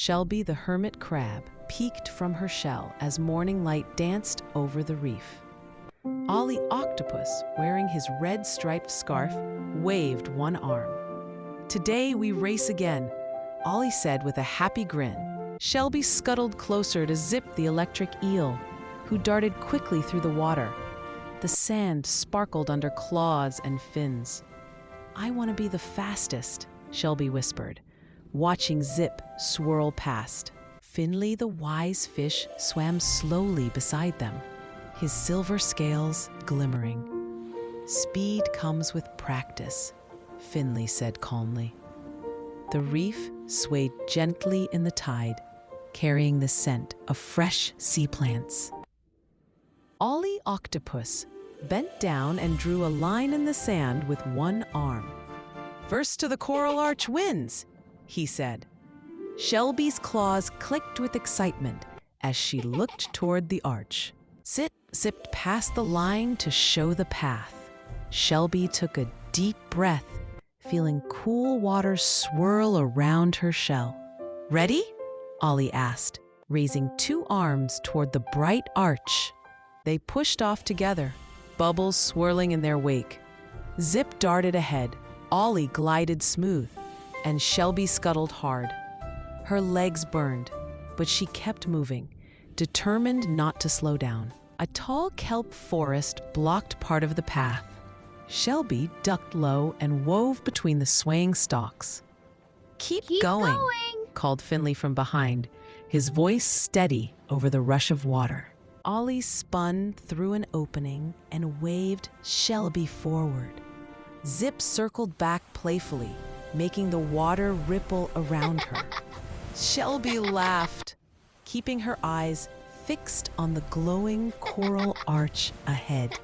Shelby the hermit crab peeked from her shell as morning light danced over the reef. Ollie Octopus, wearing his red striped scarf, waved one arm. "Today we race again," Ollie said with a happy grin. Shelby scuttled closer to Zip the electric eel, who darted quickly through the water. The sand sparkled under claws and fins. "I want to be the fastest," Shelby whispered, watching Zip swirl past. Finley the wise fish swam slowly beside them, his silver scales glimmering. "Speed comes with practice," Finley said calmly. The reef swayed gently in the tide, carrying the scent of fresh sea plants. Ollie Octopus bent down and drew a line in the sand with one arm. "First to the coral arch wins," he said. Shelby's claws clicked with excitement as she looked toward the arch. Zip zipped past the line to show the path. Shelby took a deep breath, feeling cool water swirl around her shell. "Ready?" Ollie asked, raising two arms toward the bright arch. They pushed off together, bubbles swirling in their wake. Zip darted ahead, Ollie glided smooth, and Shelby scuttled hard. Her legs burned, but she kept moving, determined not to slow down. A tall kelp forest blocked part of the path. Shelby ducked low and wove between the swaying stalks. Keep going, called Finley from behind, his voice steady over the rush of water. Ollie spun through an opening and waved Shelby forward. Zip circled back playfully, making the water ripple around her. Shelby laughed, keeping her eyes fixed on the glowing coral arch ahead.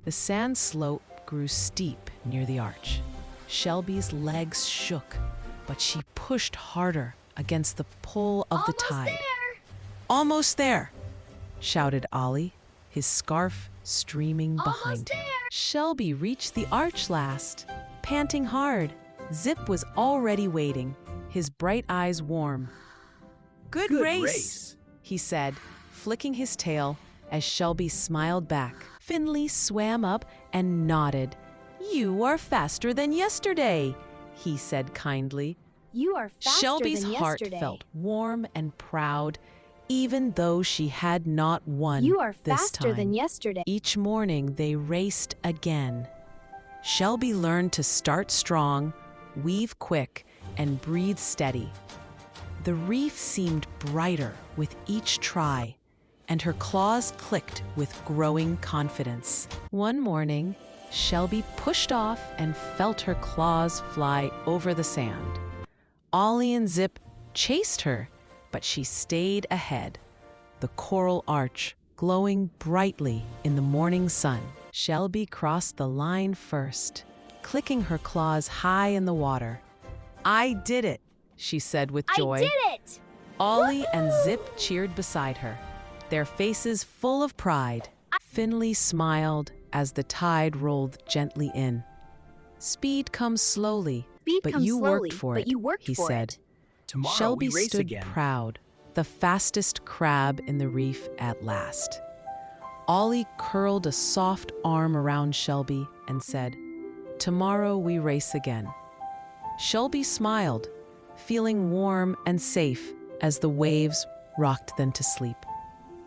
The sand slope grew steep near the arch. Shelby's legs shook, but she pushed harder against the pull of the tide. "Almost there!" shouted Ollie, his scarf streaming behind him. Shelby reached the arch last, panting hard. Zip was already waiting, his bright eyes warm. Good race, he said, flicking his tail as Shelby smiled back. Finley swam up and nodded. "You are faster than yesterday," he said kindly. "You are faster Shelby's than heart yesterday." felt warm and proud, even though she had not won "You are this faster time. than yesterday." Each morning they raced again. Shelby learned to start strong, weave quick, and breathe steady. The reef seemed brighter with each try, and her claws clicked with growing confidence. One morning, Shelby pushed off and felt her claws fly over the sand. Ollie and Zip chased her, but she stayed ahead, the coral arch glowing brightly in the morning sun. Shelby crossed the line first, clicking her claws high in the water. "I did it," she said with joy. "I did it!" Ollie and Zip cheered beside her, their faces full of pride. Finley smiled as the tide rolled gently in. "Speed comes slowly, but you worked for it," he said. Tomorrow Shelby we race stood again. proud, the fastest crab in the reef at last. Ollie curled a soft arm around Shelby and said, "Tomorrow we race again." Shelby smiled, feeling warm and safe as the waves rocked them to sleep.